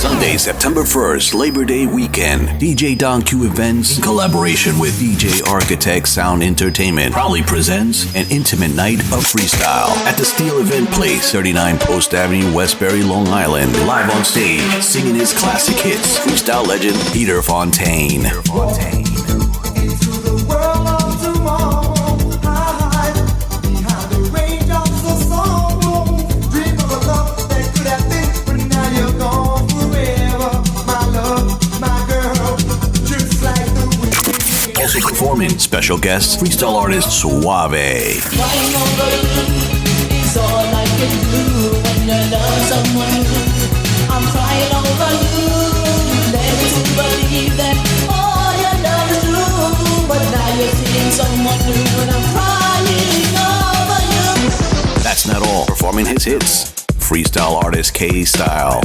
Sunday, September 1st, Labor Day weekend. DJ Don Q Events, in collaboration with DJ Architech Sound Entertainment, proudly presents an intimate night of freestyle at the Steel Event Place, 39 Post Avenue, Westbury, Long Island. Live on stage, singing his classic hits, freestyle legend Peter Fontaine. Also performing special guest freestyle artist SOAVE. That's not all. Performing his hits, Freestyle Artist K-Style,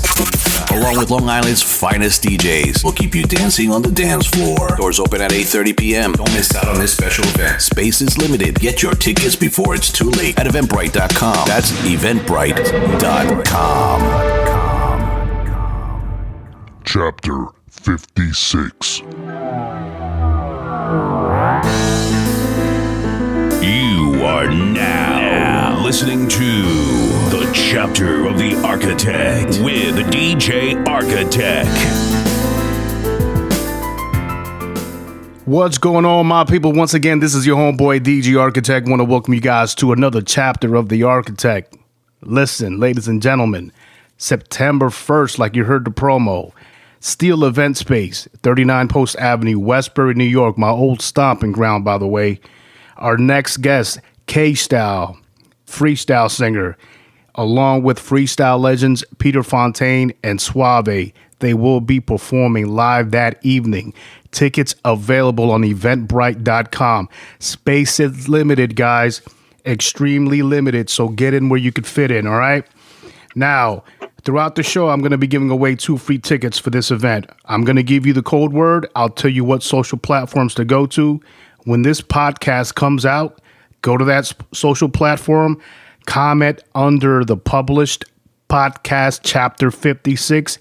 along with Long Island's finest DJs, will keep you dancing on the dance floor. Doors open at 8:30 p.m. Don't miss out on this special event. Space is limited. Get your tickets before it's too late at Eventbrite.com. That's Eventbrite.com. Chapter 56. You are now listening to the Chapter of the Architect with DJ Architect. What's going on, my people? Once again, this is your homeboy DJ Architect. Want to welcome you guys to another Chapter of the Architect. Listen, ladies and gentlemen, September 1st, like you heard the promo, Steel Event Space, 39 Post Avenue, Westbury, New York, my old stomping ground, by the way. Our next guest, K-Style, freestyle singer, along with freestyle legends Peter Fontaine and SOAVE. They will be performing live that evening. Tickets available on Eventbrite.com. Space is limited, guys. Extremely limited, so get in where you could fit in, all right? Now, throughout the show, I'm going to be giving away 2 free tickets for this event. I'm going to give you the code word. I'll tell you what social platforms to go to. When this podcast comes out, go to that social platform, comment under the published podcast chapter 56,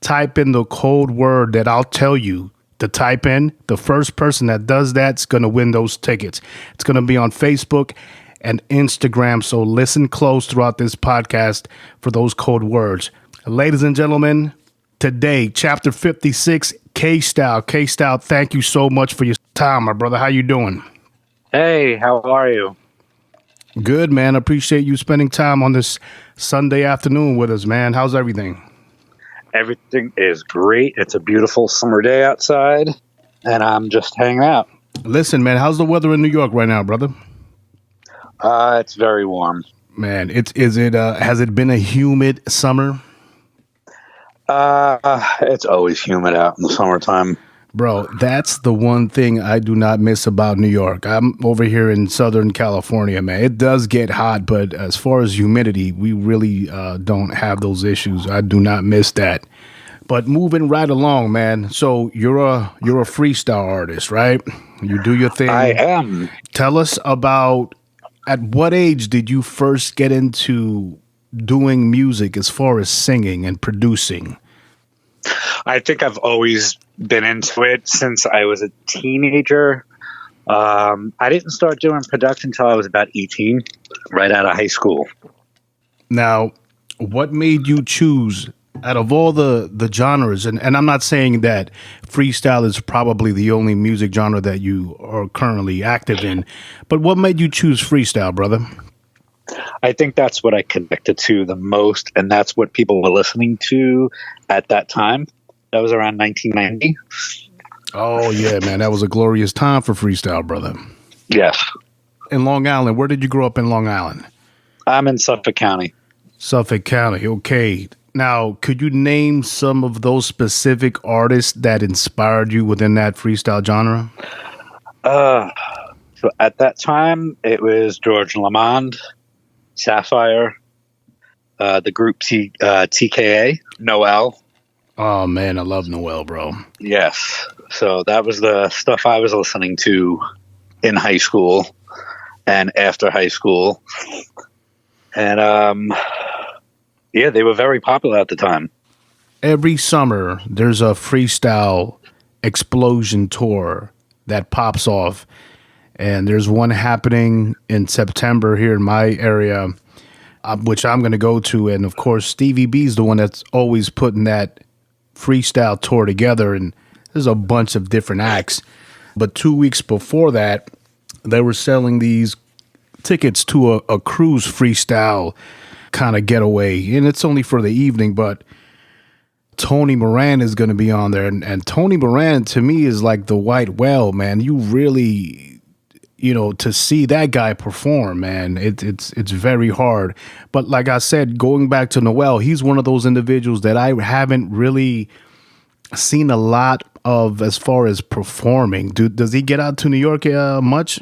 type in the code word that I'll tell you to type in. The first person that does that's going to win those tickets. It's going to be on Facebook and Instagram, so listen close throughout this podcast for those code words. Ladies and gentlemen, today, chapter 56, K-Style. K-Style, thank you so much for your time, my brother. How you doing? Hey, how are you? Good, man. Appreciate you spending time on this Sunday afternoon with us, man. How's everything? Everything is great. It's a beautiful summer day outside, and I'm just hanging out. Listen, man, how's the weather in New York right now, brother? It's very warm. Man, has it been a humid summer? It's always humid out in the summertime. Bro, that's the one thing I do not miss about New York. I'm over here in Southern California, man. It does get hot, but as far as humidity, we really don't have those issues. I do not miss that. But moving right along, man. So you're a freestyle artist, right? You do your thing. I am. Tell us about, at what age did you first get into doing music as far as singing and producing? I think I've always been into it since I was a teenager. I didn't start doing production until I was about 18, right out of high school. Now, what made you choose, out of all the genres, and I'm not saying that freestyle is probably the only music genre that you are currently active in, but what made you choose freestyle, brother? I think that's what I connected to the most, and that's what people were listening to at that time. That was around 1990. Oh, yeah, man. That was a glorious time for freestyle, brother. Yes. In Long Island. Where did you grow up in Long Island? I'm in Suffolk County. Suffolk County. Okay. Now, could you name some of those specific artists that inspired you within that freestyle genre? So at that time, it was George Lamond, Sapphire, the group TKA, Noel. Oh, man, I love Noel, bro. Yes. So that was the stuff I was listening to in high school and after high school. And, yeah, they were very popular at the time. every summer there's a freestyle explosion tour that pops off, and there's one happening in September here in my area, which I'm going to go to. And of course, Stevie B's the one that's always putting that freestyle tour together, and there's a bunch of different acts. But 2 weeks before that, they were selling these tickets to a cruise freestyle kind of getaway, and it's only for the evening, but Tony Moran is going to be on there, and Tony Moran to me is like the white whale, man. You really, to see that guy perform, man, it's very hard. But like I said, going back to Noel, he's one of those individuals that I haven't really seen a lot of as far as performing. Does he get out to New York much?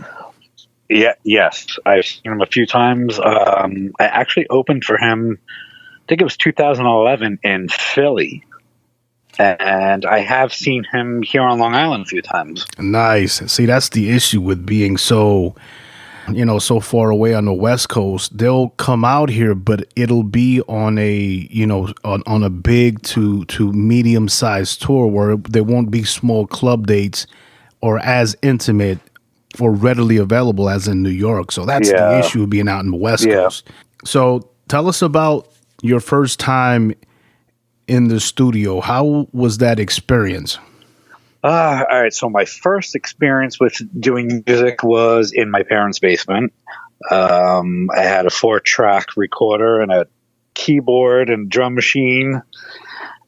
Yeah, yes, I've seen him a few times. I actually opened for him, I think it was 2011 in Philly, and I have seen him here on Long Island a few times. Nice. See, that's the issue with being so far away on the West Coast. They'll come out here, but it'll be on a, on a big to medium sized tour where there won't be small club dates or as intimate or readily available as in New York. So that's the issue of being out in the West Coast. So tell us about your first time in the studio. How was that experience? All right. So my first experience with doing music was in my parents' basement. I had a 4-track recorder and a keyboard and drum machine.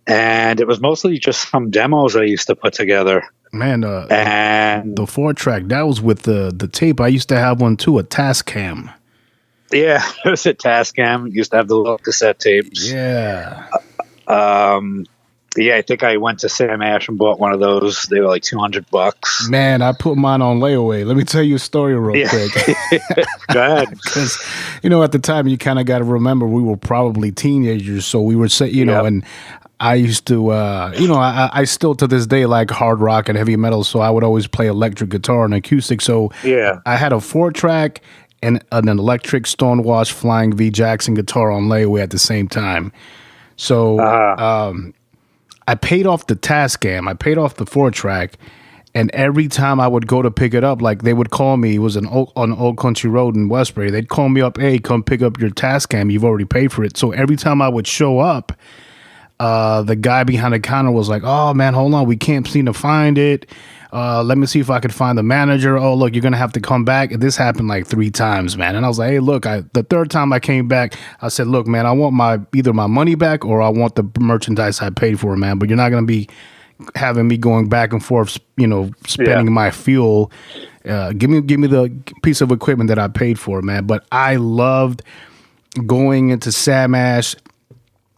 And it was mostly just some demos I used to put together. Man, and the 4-track, that was with the tape. I used to have one too, a Tascam. Yeah, it was a Tascam. Used to have the little cassette tapes. Yeah. I think I went to Sam Ash and bought one of those. They were like $200. Man, I put mine on layaway. Let me tell you a story real quick. Go ahead. Because, at the time, you kind of got to remember we were probably teenagers. So we were, and I used to, I still to this day like hard rock and heavy metal. So I would always play electric guitar and acoustic. So I had a 4-track and an electric Stonewash Flying V Jackson guitar on layaway at the same time. So I paid off the Tascam. I paid off the 4-track. And every time I would go to pick it up, like they would call me, it was on Old Country Road in Westbury. They'd call me up, hey, come pick up your Tascam. You've already paid for it. So every time I would show up, the guy behind the counter was like, oh, man, hold on. We can't seem to find it. Let me see if I could find the manager. Oh, look, you're going to have to come back. And this happened like 3 times, man. And I was like, hey, look, the third time I came back, I said, look, man, I want either my money back or I want the merchandise I paid for, man. But you're not going to be having me going back and forth, spending my fuel. Give me the piece of equipment that I paid for, man. But I loved going into Sam Ash.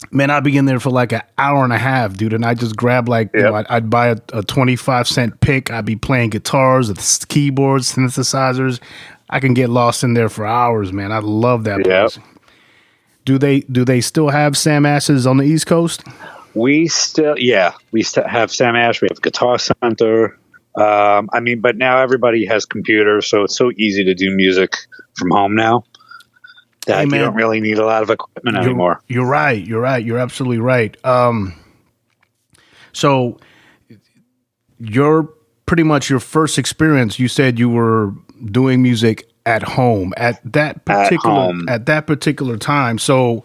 Man, I'd be in there for like an hour and a half, dude, and I just grab I'd buy a 25-cent pick. I'd be playing guitars, with keyboards, synthesizers. I can get lost in there for hours, man. I love that place. Do they still have Sam Ash's on the East Coast? We still have Sam Ash. We have Guitar Center. But now everybody has computers, so it's so easy to do music from home now. That you don't really need a lot of equipment anymore. You're right. You're absolutely right. So you're pretty much your first experience. You said you were doing music at home at that particular time. So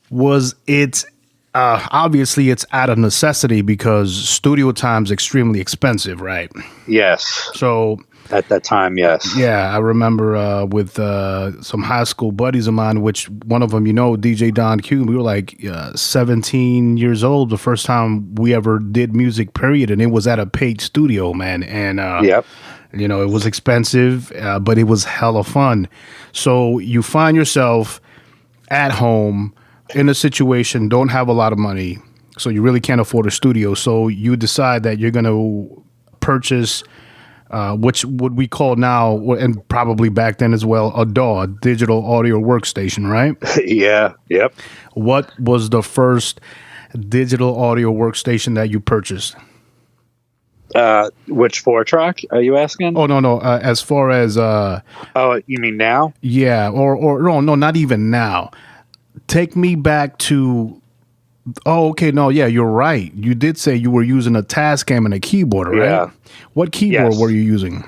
was it obviously it's out of necessity because studio time is extremely expensive, right? Yes. So at that time, yes. Yeah, I remember with some high school buddies of mine, which one of them, DJ Don Q, we were like 17 years old the first time we ever did music, period. And it was at a paid studio, man. And, it was expensive, but it was hella fun. So you find yourself at home in a situation, don't have a lot of money, so you really can't afford a studio. So you decide that you're going to purchase which would we call now, and probably back then as well, a DAW, digital audio workstation, right? Yeah, yep. What was the first digital audio workstation that you purchased? Which 4-track are you asking? Oh, no. As far as... oh, you mean now? Yeah, or no, not even now. Take me back to Oh, okay. No, yeah, you're right. You did say you were using a Tascam and a keyboard, right? Yeah. What keyboard Yes. were you using?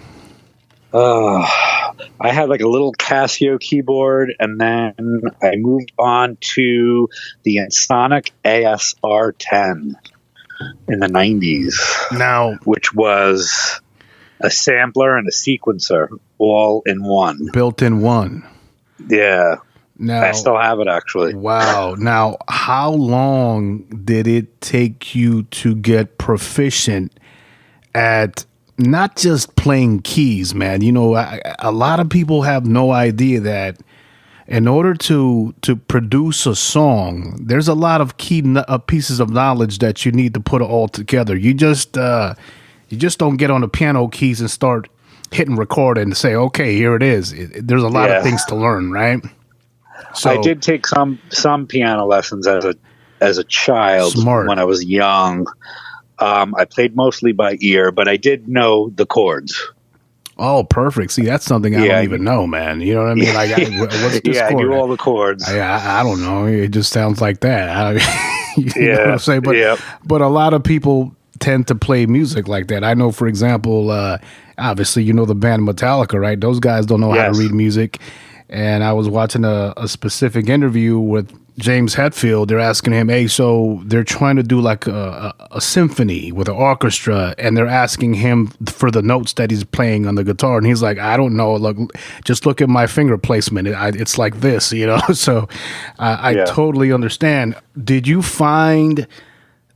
I had like a little Casio keyboard, and then I moved on to the Sonic ASR10 in the 90s, Now, which was a sampler and a sequencer all in one. built-in one. Yeah. Now, I still have it, actually. wow. Now, how long did it take you to get proficient at not just playing keys, man? You know, a lot of people have no idea that in order to produce a song, there's a lot of pieces of knowledge that you need to put all together. You just don't get on the piano keys and start hitting record and say, okay, here it is. There's a lot of things to learn, right? So, I did take some piano lessons as a child. Smart. When I was young. I played mostly by ear, but I did know the chords. oh, perfect. See, that's something I don't even know, man. You know what I mean? Like, what's this I chord? knew all the chords. I don't know. It just sounds like that. You know what I'm saying? yeah. But a lot of people tend to play music like that. I know, for example, obviously, you know the band Metallica, right? Those guys don't know how to read music. And I was watching a specific interview with James Hetfield. They're asking him, hey, so they're trying to do like a symphony with an orchestra, and they're asking him for the notes that he's playing on the guitar. And he's like, I don't know. Look, just look at my finger placement. It's like this, you know? So I totally understand. Did you find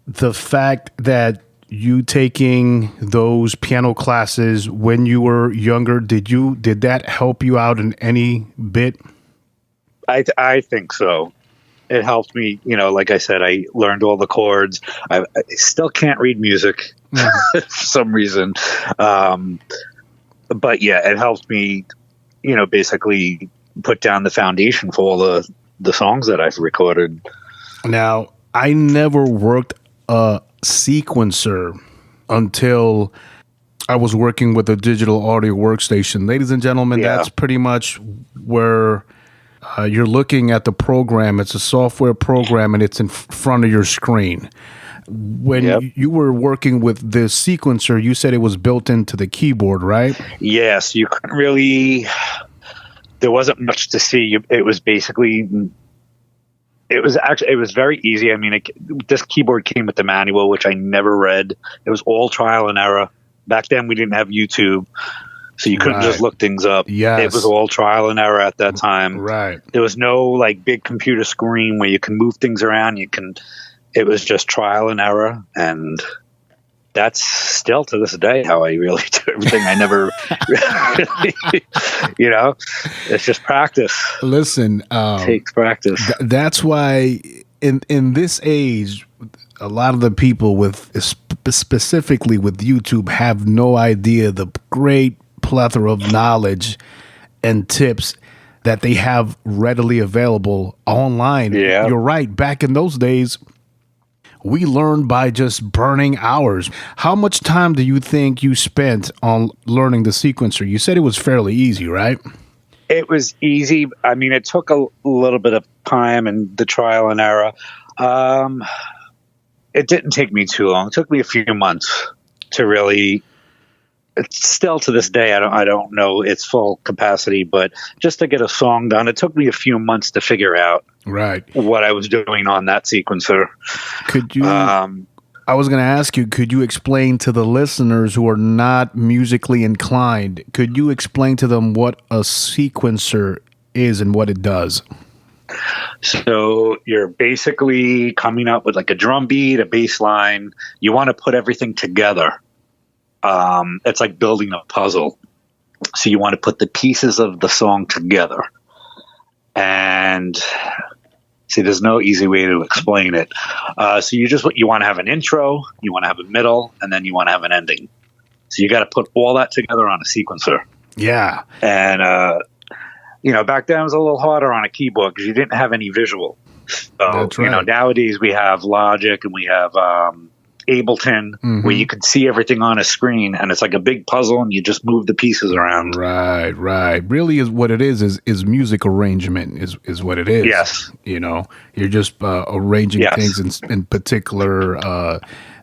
the fact that you taking those piano classes when you were younger, did that help you out in any bit? I think so. It helped me, you know, like I said, I learned all the chords. I still can't read music for some reason. But yeah, it helped me, you know, basically put down the foundation for all the songs that I've recorded. Now, I never worked a sequencer until I was working with a digital audio workstation. Ladies and gentlemen, that's pretty much where you're looking at the program. It's a software program, and it's in front of your screen. When you were working with the sequencer, you said it was built into the keyboard, right? Yes, you couldn't really. There wasn't much to see. It was basically. It was very easy. I mean, this keyboard came with the manual, which I never read. It was all trial and error. Back then, we didn't have YouTube, so you couldn't just look things up. Yes. It was all trial and error at that time. Right. There was no like big computer screen where you can move things around. It was just trial and error, and that's still to this day how I really do everything. I never, you know, it's just practice. Listen, it takes practice. That's why in this age, a lot of the people specifically with YouTube have no idea the great plethora of knowledge and tips that they have readily available online. Yeah. You're right. Back in those days, we learned by just burning hours. How much time do you think you spent on learning the sequencer? You said it was fairly easy, right? It was easy. I mean, it took a little bit of time and the trial and error. It didn't take me too long. It took me a few months to really. It's still to this day, I don't know its full capacity, but just to get a song done, it took me a few months to figure out what I was doing on that sequencer. Could you? I was going to ask you, could you explain to the listeners who are not musically inclined? Could you explain to them what a sequencer is and what it does? So you're basically coming up with like a drum beat, a bass line. You want to put everything together. It's like building a puzzle. So you want to put the pieces of the song together. And see, there's no easy way to explain it. So you want to have an intro, you want to have a middle, and then you want to have an ending. So you got to put all that together on a sequencer. Yeah. And, you know, back then it was a little harder on a keyboard because you didn't have any visual. So, That's right. You know, nowadays we have Logic and we have Ableton, where you can see everything on a screen, and it's like a big puzzle, and you just move the pieces around. Right. Really, is what it is music arrangement is what it is. Yes. You know, you're just arranging things in particular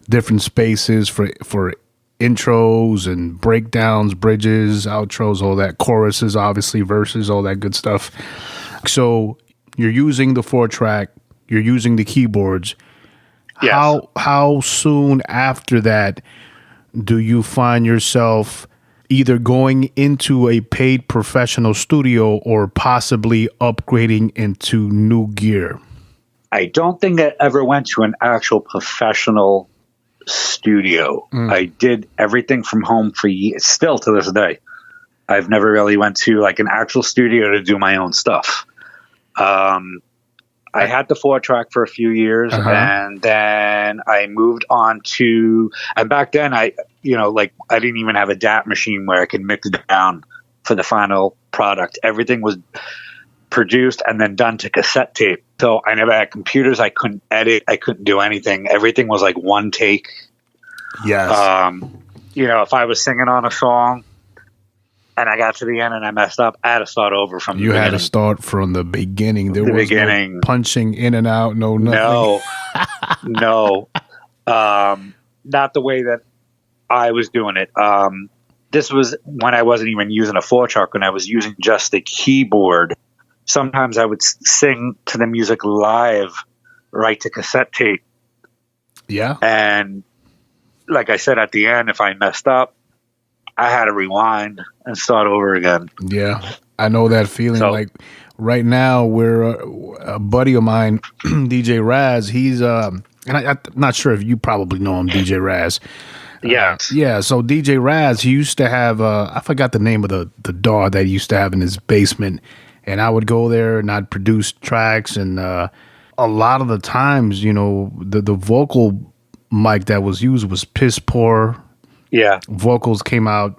different spaces for intros and breakdowns, bridges, outros, all that, choruses, obviously, verses, all that good stuff. So you're using the 4-track, you're using the keyboards. Yes. How soon after that do you find yourself either going into a paid professional studio or possibly upgrading into new gear? I don't think I ever went to an actual professional studio. I did everything from home for years, still to this day. I've never really went to like an actual studio to do my own stuff. I had the 4-track for a few years, and then I moved on to, and back then I didn't even have a DAT machine where I could mix it down for the final product. Everything was produced and then done to cassette tape. So I never had computers. I couldn't edit. I couldn't do anything. Everything was like one take. Yes. If I was singing on a song and I got to the end and I messed up, I had to start over from the beginning. You had to start from the beginning. There was no punching in and out, no nothing. No. Not the way that I was doing it. This was when I wasn't even using a 4-track, when I was using just the keyboard. Sometimes I would sing to the music live, right to cassette tape. Yeah. And like I said, at the end, if I messed up, I had to rewind and start over again. Yeah. I know that feeling. So, like right now, we're a buddy of mine, DJ Raz. He's, and I'm not sure if you probably know him, DJ Raz. Yeah. Yeah. So DJ Raz, he used to have, I forgot the name of the DAW that he used to have in his basement. And I would go there and I'd produce tracks. And a lot of the times, the vocal mic that was used was piss poor. Yeah. Vocals came out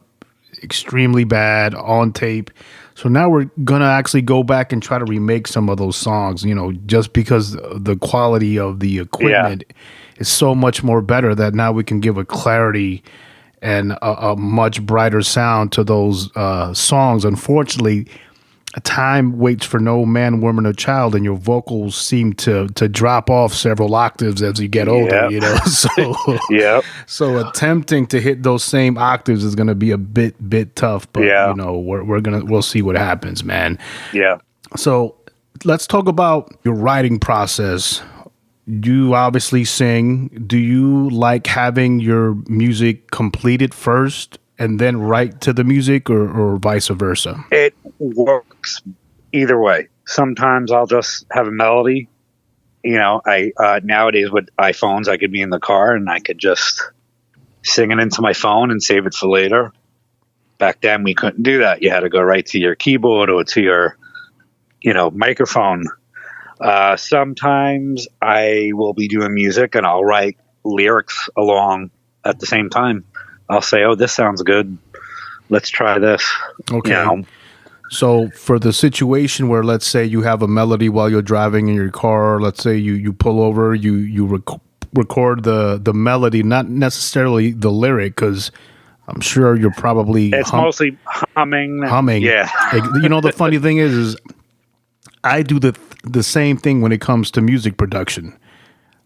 extremely bad on tape. So now we're going to actually go back and try to remake some of those songs, just because the quality of the equipment is so much more better that now we can give a clarity and a much brighter sound to those songs. Unfortunately, time waits for no man, woman, or child, and your vocals seem to drop off several octaves as you get older. So, so attempting to hit those same octaves is going to be a bit tough. But we'll see what happens, man. Yeah. So let's talk about your writing process. You obviously sing. Do you like having your music completed first and then write to the music, or vice versa? It works either way. Sometimes I'll just have a melody. I nowadays with iPhones, I could be in the car and I could just sing it into my phone and save it for later. Back then, we couldn't do that. You had to go right to your keyboard or to your, microphone. Sometimes I will be doing music and I'll write lyrics along at the same time. I'll say, oh, this sounds good. Let's try this. Okay. So for the situation where, let's say you have a melody while you're driving in your car, let's say you pull over, you record the melody, not necessarily the lyric, because I'm sure you're probably... It's mostly humming. Yeah. The funny thing is I do the same thing when it comes to music production.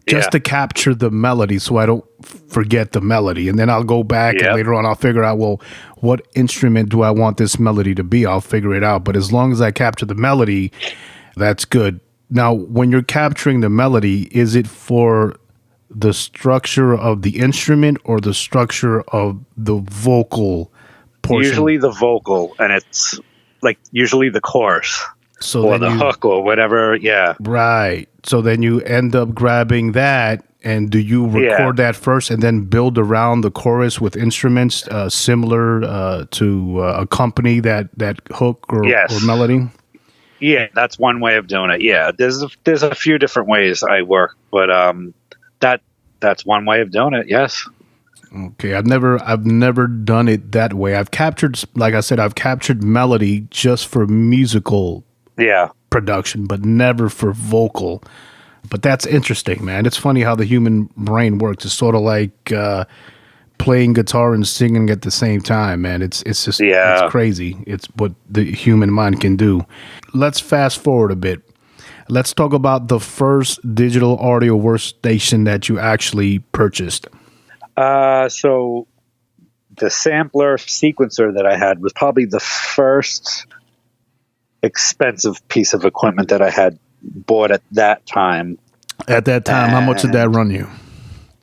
Just to capture the melody so I don't forget the melody. And then I'll go back and later on I'll figure out, well, what instrument do I want this melody to be? I'll figure it out. But as long as I capture the melody, that's good. Now, when you're capturing the melody, is it for the structure of the instrument or the structure of the vocal portion? Usually the vocal, and it's like usually the chorus. Or the hook or whatever, Right. So then you end up grabbing that, and do you record that first and then build around the chorus with instruments similar to accompany that hook or melody? Yeah, that's one way of doing it. Yeah, there's a few different ways I work, but that's one way of doing it. Yes. Okay, I've never done it that way. I've captured, like I said, melody just for musical production, but never for vocal. But that's interesting, man. It's funny how the human brain works. It's sort of like playing guitar and singing at the same time, man. It's just it's crazy. It's what the human mind can do. Let's fast forward a bit. Let's talk about the first digital audio workstation that you actually purchased. So the sampler sequencer that I had was probably the first expensive piece of equipment that I had bought at that time. At that time, how much did that run you?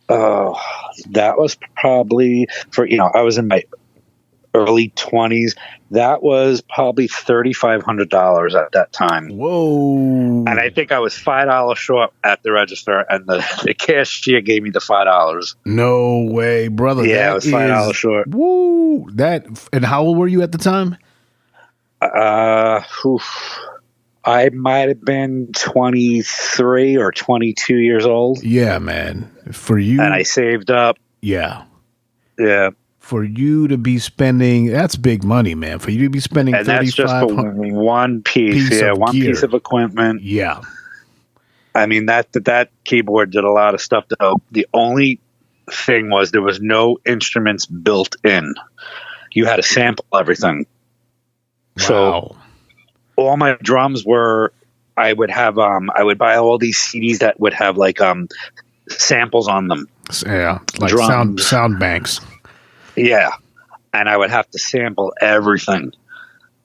Oh, that was probably I was in my early 20s. That was probably $3,500 at that time. Whoa. And I think I was $5 short at the register, and the cashier gave me the $5. No way, brother. Yeah, I was $5 short. Woo. And how old were you at the time? I might have been 23 or 22 years old. Yeah, man. For you. And I saved up. Yeah. Yeah. For you to be spending, that's big money, man. For you to be spending and that's just for one piece one gear. Piece of equipment. Yeah. I mean, that keyboard did a lot of stuff, though. The only thing was there was no instruments built in. You had to sample everything. Wow. So all my drums were, I would buy all these CDs that would have like samples on them. Yeah, like sound banks. Yeah, and I would have to sample everything.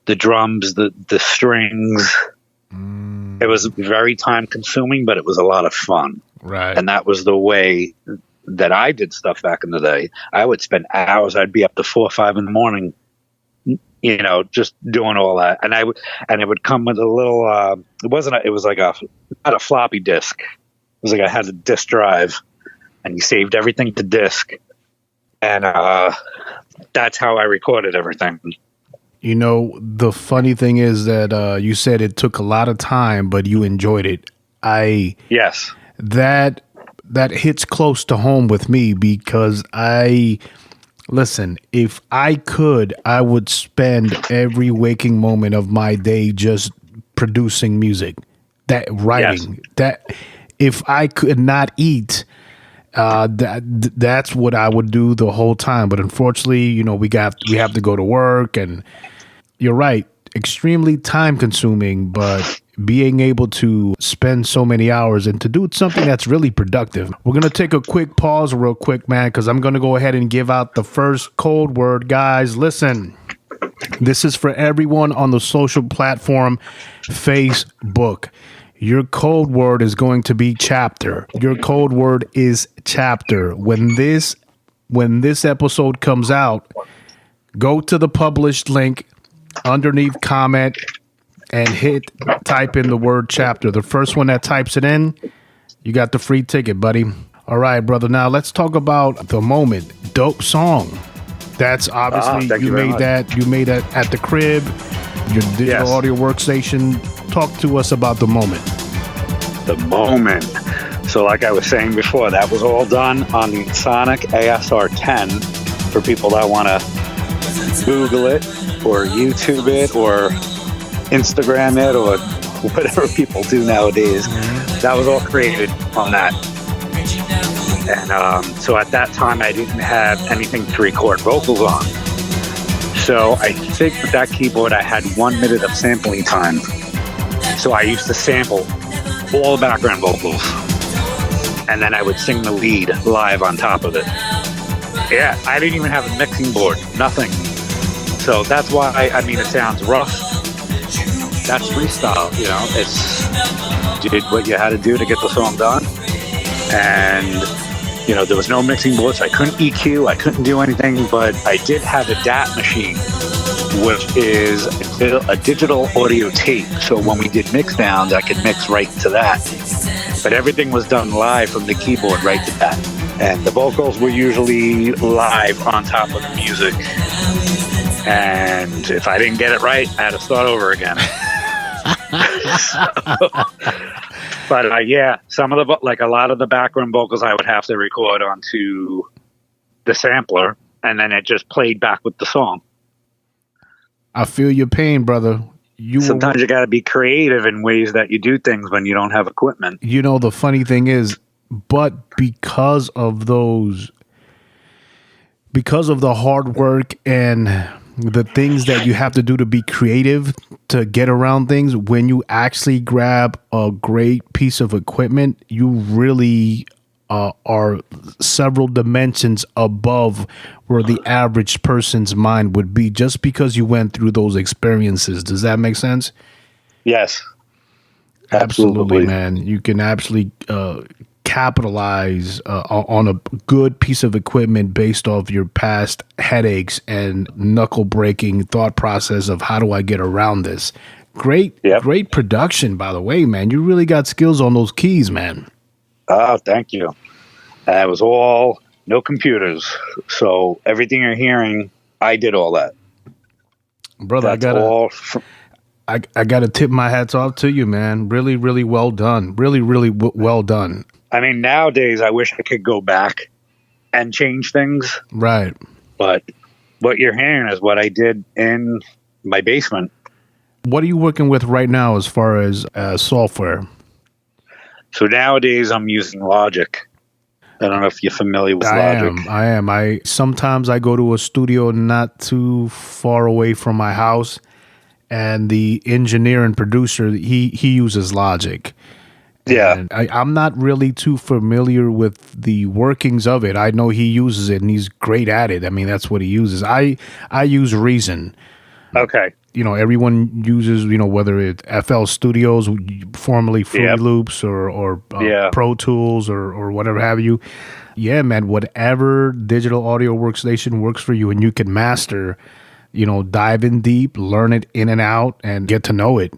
The drums, the strings. It was very time consuming, but it was a lot of fun. Right. And that was the way that I did stuff back in the day. I would spend hours. I'd be up to 4 or 5 in the morning, just doing all that. And it would come with a little, it was like not a floppy disk. It was like I had a disk drive, and you saved everything to disk. And that's how I recorded everything. The funny thing is that you said it took a lot of time, but you enjoyed it. Yes. That hits close to home with me because listen, if I could, I would spend every waking moment of my day just producing music, writing. Yes. That if I could not eat, that's what I would do the whole time. But unfortunately, we have to go to work, and you're right, extremely time consuming, but being able to spend so many hours and to do something that's really productive. We're going to take a quick pause real quick, man, because I'm going to go ahead and give out the first code word. Guys, listen, this is for everyone on the social platform, Facebook. Your code word is going to be chapter. Your code word is chapter. When this episode comes out, go to the published link underneath comment and type in the word chapter. The first one that types it in, you got the free ticket, buddy. All right, brother. Now let's talk about The Moment. Dope song. That's obviously you made that at the crib, your digital audio workstation. Talk to us about The Moment. The Moment. So like I was saying before, that was all done on the Sonic ASR10 for people that want to Google it or YouTube it or Instagram it or whatever people do nowadays. That was all created on that. And so at that time, I didn't have anything to record vocals on. So I think with that keyboard, I had 1 minute of sampling time. So I used to sample all the background vocals, and then I would sing the lead live on top of it. Yeah, I didn't even have a mixing board, nothing. So that's why, it sounds rough. That's freestyle, it's did what you had to do to get the song done. And, there was no mixing boards. I couldn't EQ, I couldn't do anything, but I did have a DAT machine, which is a digital audio tape. So when we did mix downs, I could mix right to that. But everything was done live from the keyboard right to that. And the vocals were usually live on top of the music. And if I didn't get it right, I had to start over again. But some of a lot of the background vocals I would have to record onto the sampler, and then it just played back with the song. I feel your pain, brother. sometimes you got to be creative in ways that you do things when you don't have equipment. The funny thing is, but because of the hard work and the things that you have to do to be creative to get around things, when you actually grab a great piece of equipment, you really are several dimensions above where the average person's mind would be, just because you went through those experiences. Does that make sense? Yes. Absolutely, man. You can actually capitalize on a good piece of equipment based off your past headaches and knuckle breaking thought process of how do I get around this. Great production, by the way, man. You really got skills on those keys, man. Oh, thank you. That was all no computers. So everything you're hearing, I did all that. Brother, I gotta tip my hats off to you, man. Really, really well done. Really, really well done. I mean, nowadays, I wish I could go back and change things. Right. But what you're hearing is what I did in my basement. What are you working with right now as far as software? So nowadays, I'm using Logic. I don't know if you're familiar with Logic. I am. Sometimes I go to a studio not too far away from my house, and the engineer and producer, he uses Logic. Yeah. And I'm not really too familiar with the workings of it. I know he uses it, and he's great at it. I mean, that's what he uses. I use Reason. Okay. Everyone uses, whether it's FL Studios, formerly Fruity Loops, or Pro Tools, or whatever have you. Yeah, man, whatever digital audio workstation works for you and you can master, dive in deep, learn it in and out, and get to know it.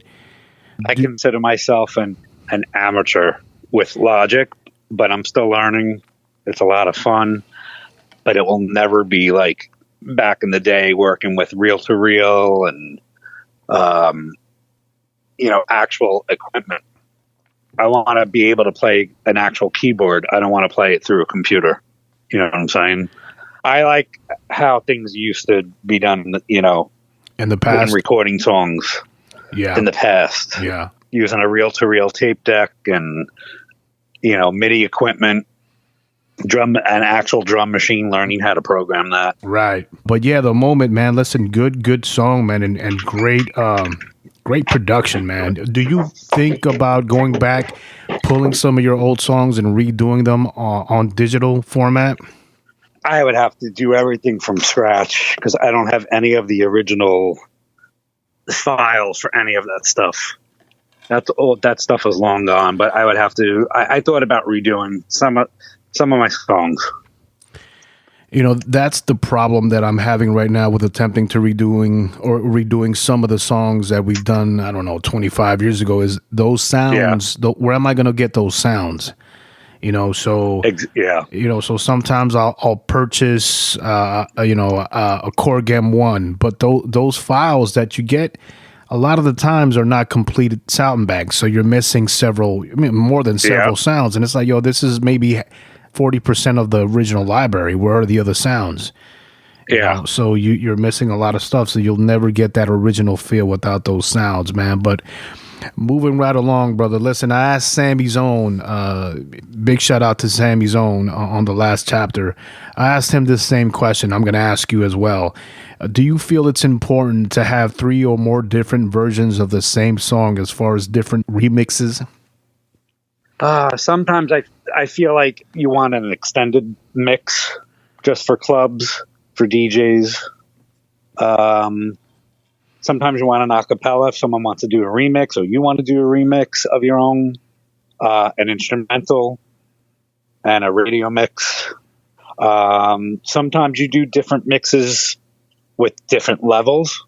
I consider myself an amateur with Logic, but I'm still learning. It's a lot of fun, but it will never be like back in the day working with reel-to-reel and actual equipment. I want to be able to play an actual keyboard. I don't want to play it through a computer. You know what I'm saying? I like how things used to be done, in the past, when recording songs. Yeah. In the past. Yeah. Using a reel-to-reel tape deck and, MIDI equipment. An actual drum machine, learning how to program that. Right. But yeah, the moment, man, listen, good song, man, and great production, man. Do you think about going back, pulling some of your old songs and redoing them on digital format? I would have to do everything from scratch because I don't have any of the original files for any of that stuff. That stuff is long gone, but I would have to. I thought about redoing some of my songs. That's the problem that I'm having right now with attempting to redoing some of the songs that we've done, I don't know, 25 years ago, is those sounds. Where am I going to get those sounds? So sometimes I'll purchase a Corgem 1, but those files that you get a lot of the times are not completed sound banks, so you're missing more than several sounds, and it's like, this is maybe 40% of the original library. Where are the other sounds? So you're missing a lot of stuff, so you'll never get that original feel without those sounds, man. But moving right along, brother. Listen, I asked Sammy Zone, big shout out to Sammy Zone on the last chapter. I asked him this same question. I'm going to ask you as well. Do you feel it's important to have 3 or more different versions of the same song as far as different remixes? Sometimes I feel like you want an extended mix just for clubs, for DJs. Sometimes you want an acapella if someone wants to do a remix, or you want to do a remix of your own, an instrumental and a radio mix. Sometimes you do different mixes with different levels.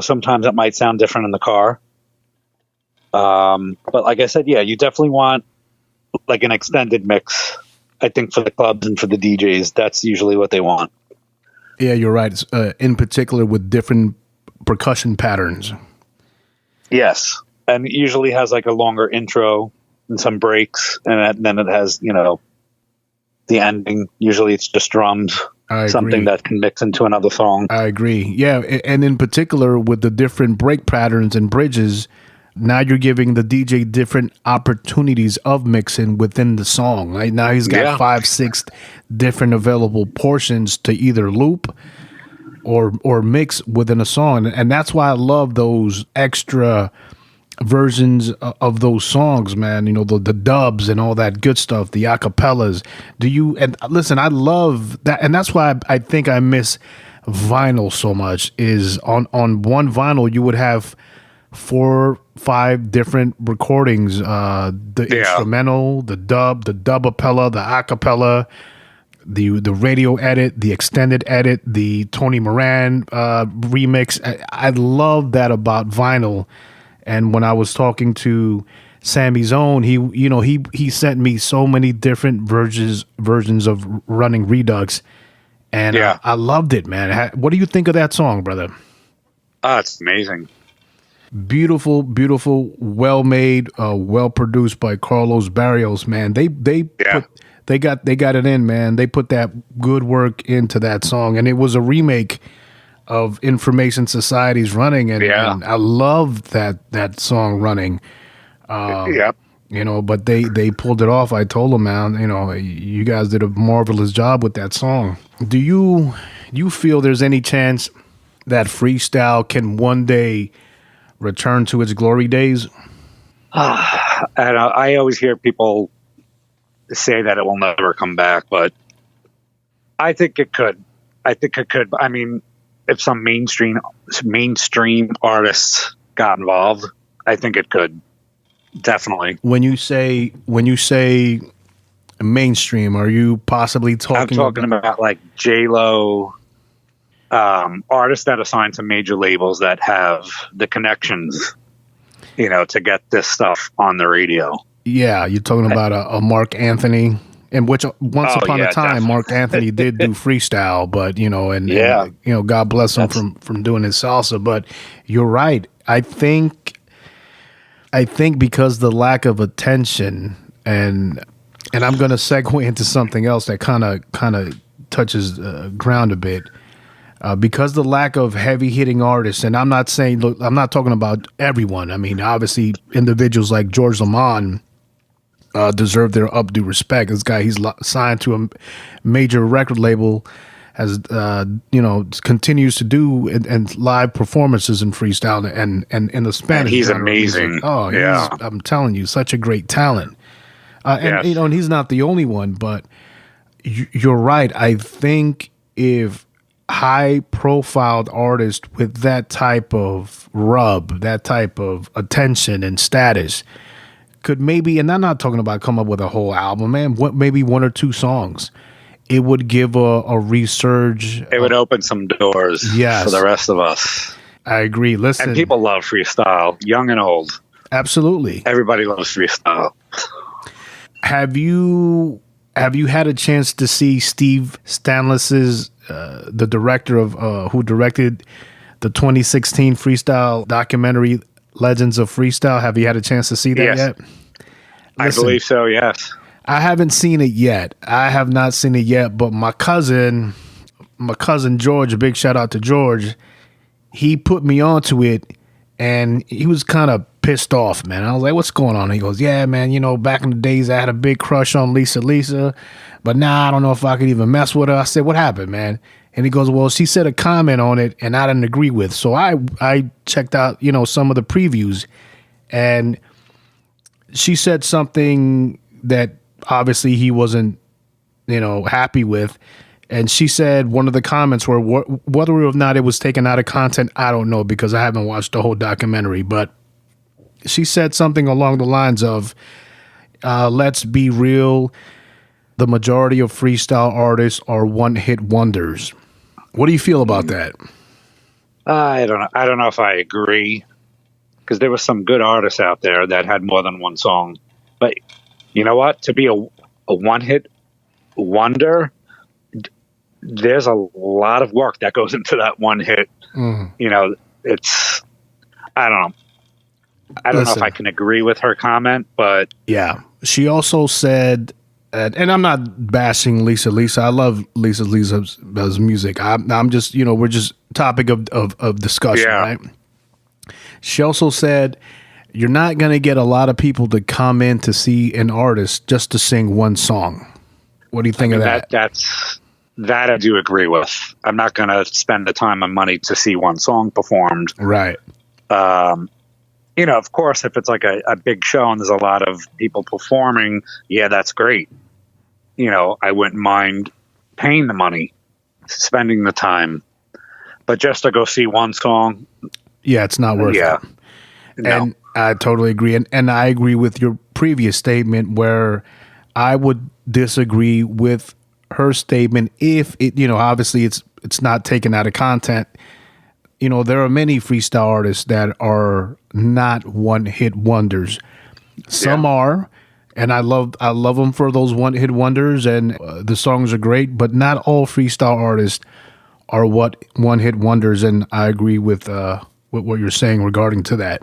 Sometimes it might sound different in the car. But like I said, you definitely want like an extended mix. I think for the clubs and for the DJs, that's usually what they want. Yeah, you're right. In particular with different percussion patterns. Yes. And it usually has like a longer intro and some breaks. And then it has, the ending. Usually it's just drums. something that can mix into another song. I agree. Yeah, and in particular with the different break patterns and bridges, now you're giving the DJ different opportunities of mixing within the song. Right now he's got 5-6 different available portions to either loop or mix within a song, and that's why I love those extra versions of those songs, man. You know, the dubs and all that good stuff, the acapellas. And listen, I love that, and that's why I think I miss vinyl so much. Is on one vinyl you would have 4-5 different recordings, the instrumental, the dubapella, the acapella, the radio edit, the extended edit, the Tony Moran remix. I love that about vinyl. And when I was talking to Sammy Zone, he sent me so many different versions of Running Redux, and I loved it, man. What do you think of that song, brother? It's amazing. Beautiful, beautiful, well made, well produced by Carlos Barrios. Man, they got it in, man. They put that good work into that song, and it was a remake of Information Society's Running, and I love that song Running. You know, but they pulled it off. I told them, man, you know, you guys did a marvelous job with that song. Do you feel there's any chance that freestyle can one day return to its glory days? And I always hear people say that it will never come back, but I think it could. I mean, if some mainstream artists got involved, I think it could. Definitely. When you say mainstream, are you possibly talking? I'm talking about like J-Lo, artists that are signed to major labels that have the connections, you know, to get this stuff on the radio. Yeah, you're talking about a Mark Anthony. In which once upon a time, definitely. Mark Anthony did do freestyle, but you know, and you know, God bless him from doing his salsa. But you're right. I think because the lack of attention, and I'm going to segue into something else that kind of touches ground a bit. Because the lack of heavy hitting artists, and I'm not saying, look, I'm not talking about everyone. I mean, obviously, individuals like George Lamond deserve their updue respect. This guy, he's signed to a major record label, has you know, continues to do and live performances in freestyle and in the Spanish. And he's amazing. I'm telling you, such a great talent. And you know, and he's not the only one, but you're right. I think if high-profile artists with that type of rub, that type of attention and status could maybe, and I'm not talking about come up with a whole album, man, maybe 1 or 2 songs, it would give a resurge. It would open some doors for the rest of us. I agree. Listen. And people love freestyle, young and old. Absolutely. Everybody loves freestyle. Have you had a chance to see Steve Stanlis's, the director of who directed the 2016 freestyle documentary Legends of Freestyle? Have you had a chance to see that yet? Listen, I believe so, yes. I haven't seen it yet. I have not seen it yet, but my cousin George, a big shout out to George, he put me onto it, and he was kind of pissed off, man. I was like, what's going on? He goes, yeah, man, you know, back in the days I had a big crush on Lisa, but now I don't know if I could even mess with her. I said, what happened, man? And he goes, well, she said a comment on it and I didn't agree with. So I checked out, you know, some of the previews, and she said something that obviously he wasn't, you know, happy with. And she said one of the comments were, whether or not it was taken out of content, I don't know, because I haven't watched the whole documentary. But she said something along the lines of, let's be real, the majority of freestyle artists are one-hit wonders. What do you feel about that? I don't know if I agree, because there were some good artists out there that had more than one song. But you know what? To be a one-hit wonder, there's a lot of work that goes into that one hit. You know, it's, I don't know. I don't know if I can agree with her comment, but yeah, she also said And I'm not bashing Lisa. I love Lisa's music. I'm just, we're just topic of discussion, Yeah. right? She also said, you're not going to get a lot of people to come in to see an artist just to sing one song. What do you think of that? That I do agree with. I'm not going to spend the time and money to see one song performed. Right. Of course, if it's like a big show and there's a lot of people performing, yeah, that's great. I wouldn't mind paying the money, spending the time. But just to go see one song, yeah, it's not worth it. No. And I totally agree. And I agree with your previous statement where I would disagree with her statement if it, obviously it's not taken out of content. There are many freestyle artists that are not one-hit wonders. Some are, and I love them for those one-hit wonders, and the songs are great, but not all freestyle artists are one-hit wonders, and I agree with what you're saying regarding to that.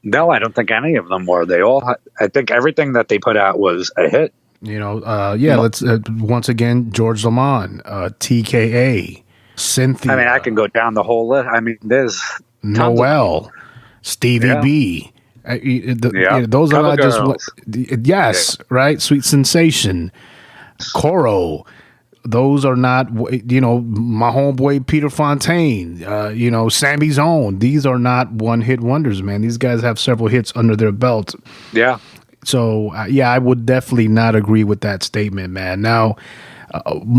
No, I don't think any of them were. They all, I think everything that they put out was a hit. Let's once again, George Lamond, TKA, Cynthia. I mean, I can go down the whole list. I mean, there's Noel, Stevie B. Those are not just yes, right? Sweet Sensation, Coro. Those are not, my homeboy Peter Fontaine, Sammy's Own. These are not one-hit wonders, man. These guys have several hits under their belt. Yeah. So, I would definitely not agree with that statement, man. Now,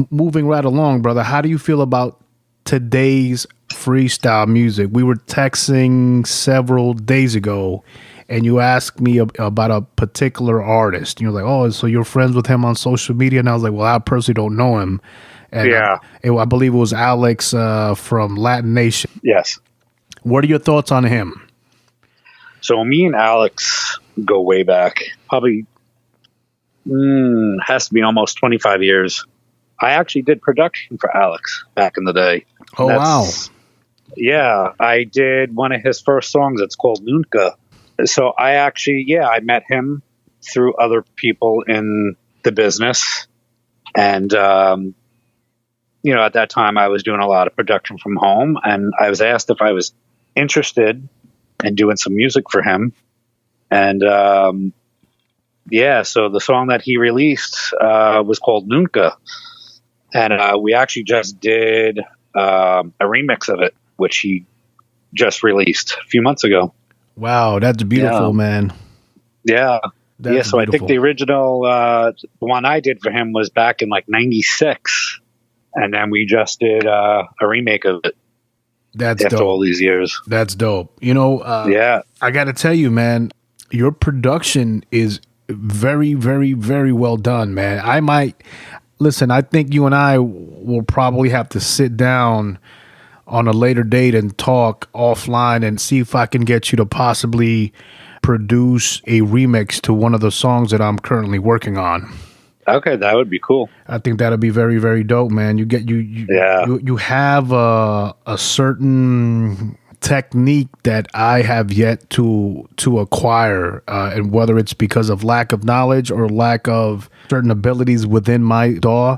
moving right along, brother, how do you feel about today's freestyle music? We were texting several days ago, and you asked me about a particular artist. You're like, oh, so you're friends with him on social media? And I was like, well, I personally don't know him. And I believe it was Alex from Latin Nation. Yes. What are your thoughts on him? So me and Alex go way back. Probably has to be almost 25 years. I actually did production for Alex back in the day. Oh, wow. Yeah, I did one of his first songs. It's called Nunca. So I met him through other people in the business. And, at that time I was doing a lot of production from home, and I was asked if I was interested in doing some music for him. And, so the song that he released was called Nunca. And we actually just did a remix of it, which he just released a few months ago. Wow, that's beautiful, man. Yeah. That's so beautiful. I think the original one I did for him was back in like 96. And then we just did a remake of it. That's after dope. all these years. That's dope. I got to tell you, man, your production is very, very, very well done, man. I think you and I will probably have to sit down on a later date and talk offline and see if I can get you to possibly produce a remix to one of the songs that I'm currently working on. Okay, that would be cool. I think that'd be very, very dope, man. You have a certain technique that I have yet to acquire, and whether it's because of lack of knowledge or lack of certain abilities within my DAW.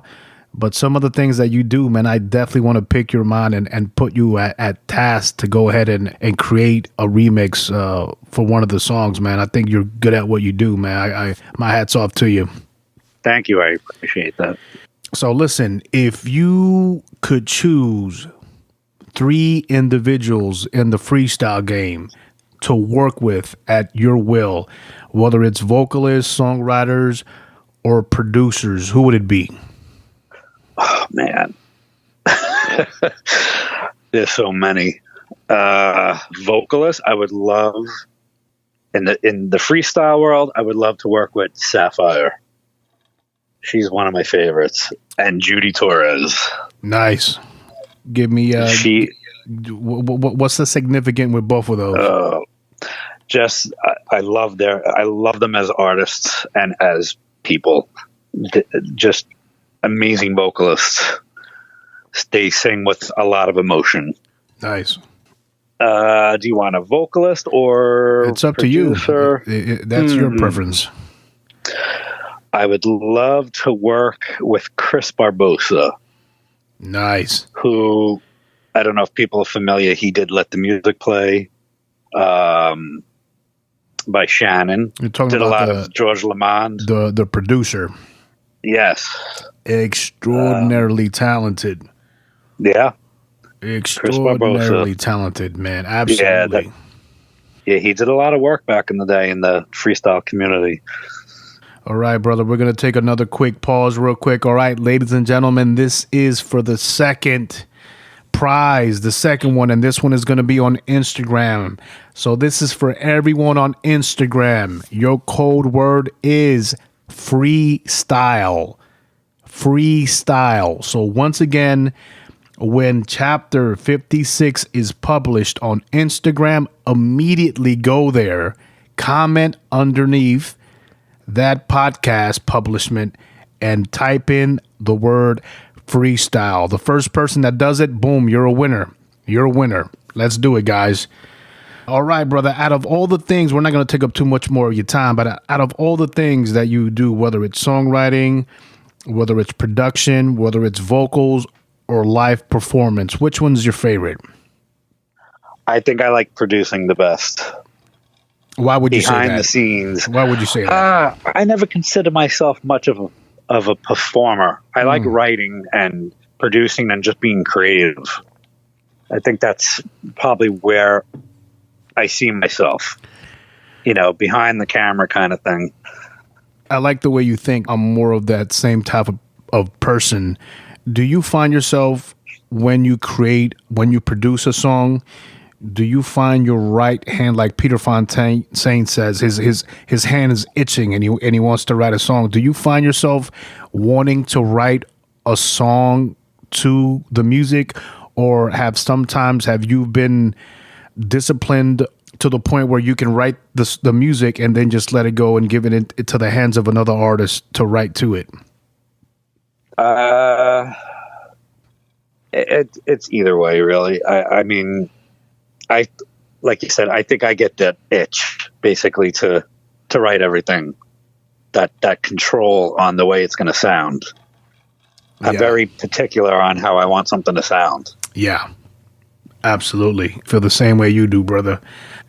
But some of the things that you do, man, I definitely want to pick your mind and put you at task to go ahead and create a remix for one of the songs, man. I think you're good at what you do, man. My hat's off to you. Thank you. I appreciate that. So listen, if you could choose 3 individuals in the freestyle game to work with at your will, whether it's vocalists, songwriters, or producers, who would it be? Oh, man. There's so many. Vocalists, I would love, in the freestyle world, I would love to work with Sapphire. She's one of my favorites. And Judy Torres. Nice. Give me what's the significant with both of those? I love them as artists and as people. Just amazing vocalists. They sing with a lot of emotion. Nice. Do you want a vocalist or it's up producer? to you? That's your preference. I would love to work with Chris Barbosa. Nice. Who, I don't know if people are familiar, he did Let the Music Play by Shannon. You're talking did about a lot of George Lamond. The producer. Yes. Extraordinarily talented. Yeah. Extraordinarily talented, man. Absolutely. Yeah, he did a lot of work back in the day in the freestyle community. All right, brother, we're going to take another quick pause real quick. All right, ladies and gentlemen, this is for the second prize, the second one, and this one is going to be on Instagram. So this is for everyone on Instagram. Your code word is freestyle. Freestyle. So once again, when chapter 56 is published on Instagram, immediately go there, comment underneath that podcast publishment, and type in the word freestyle. The first person that does it, boom, you're a winner. You're a winner. Let's do it, guys. All right, brother. Out of all the things, we're not going to take up too much more of your time, but out of all the things that you do, whether it's songwriting, whether it's production, whether it's vocals or live performance, which one's your favorite? I think I like producing the best. Why would you say that? Behind the scenes. Why would you say that? I never consider myself much of a performer. I like writing and producing and just being creative. I think that's probably where I see myself, behind the camera kind of thing. I like the way you think. I'm more of that same type of person. Do you find yourself when you produce a song, do you find your right hand, like Peter Fontaine says, his hand is itching and he wants to write a song? Do you find yourself wanting to write a song to the music, or have you been disciplined to the point where you can write the music and then just let it go and give it to the hands of another artist to write to it? It's either way, really. I mean, like you said, I think I get that itch basically to write everything, that control on the way it's going to sound. I'm very particular on how I want something to sound. Yeah, absolutely. Feel the same way you do, brother.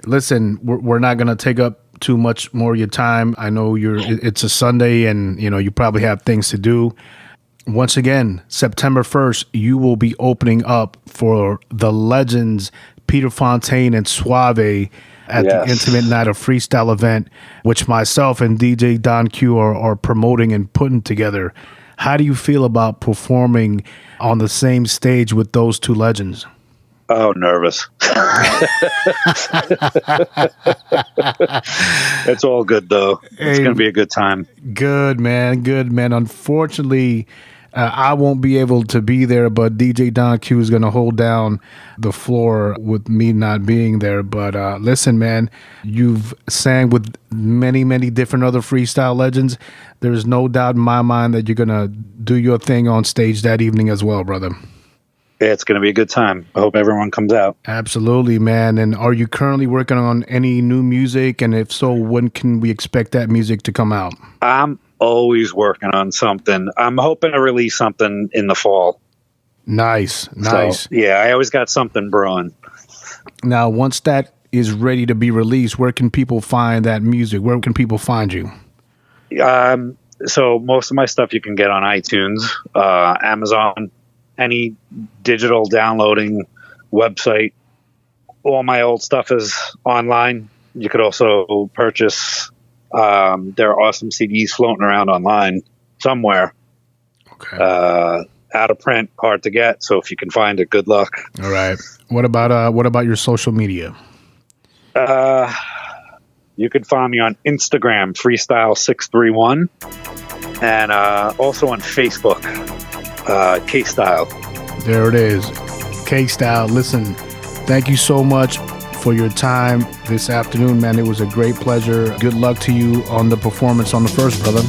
Listen, we're not going to take up too much more of your time. I know it's a Sunday and you probably have things to do. Once again, September 1st, you will be opening up for the legends Peter Fontaine and SOAVE at the Intimate Night of Freestyle event, which myself and DJ Don Q are promoting and putting together. How do you feel about performing on the same stage with those two legends? Oh, nervous. It's all good, though. It's going to be a good time. Good, man. Good, man. Unfortunately, I won't be able to be there, but DJ Don Q is going to hold down the floor with me not being there. But listen, man, you've sang with many, many different other freestyle legends. There's no doubt in my mind that you're going to do your thing on stage that evening as well, brother. Yeah, it's going to be a good time. I hope everyone comes out. Absolutely, man. And are you currently working on any new music? And if so, when can we expect that music to come out? I'm always working on something. I'm hoping to release something in the fall. Nice. So, yeah, I always got something brewing. Now, once that is ready to be released, where can people find that music? Where can people find you? So most of my stuff you can get on iTunes, Amazon, any digital downloading website. All my old stuff is online. You could also purchase. There are awesome CDs floating around online somewhere. Okay. Out of print, hard to get. So if you can find it, good luck. All right. What about your social media? You can find me on Instagram, Freestyle631, and also on Facebook, K-Style. There it is, K-Style. Listen, thank you so much for your time this afternoon, man. It was a great pleasure. Good luck to you on the performance on the first, brother.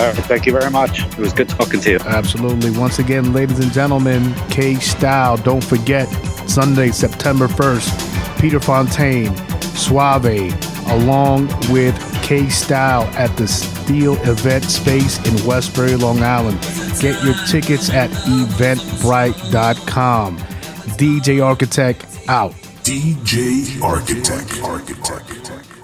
All right, thank you very much. It was good talking to you. Absolutely. Once again, ladies and gentlemen, K-Style. Don't forget, Sunday, September 1st, Peter Fontaine, SOAVE, along with K-Style at the Steel Event Space in Westbury, Long Island. Get your tickets at eventbrite.com. DJ Architect out. DJ Architect.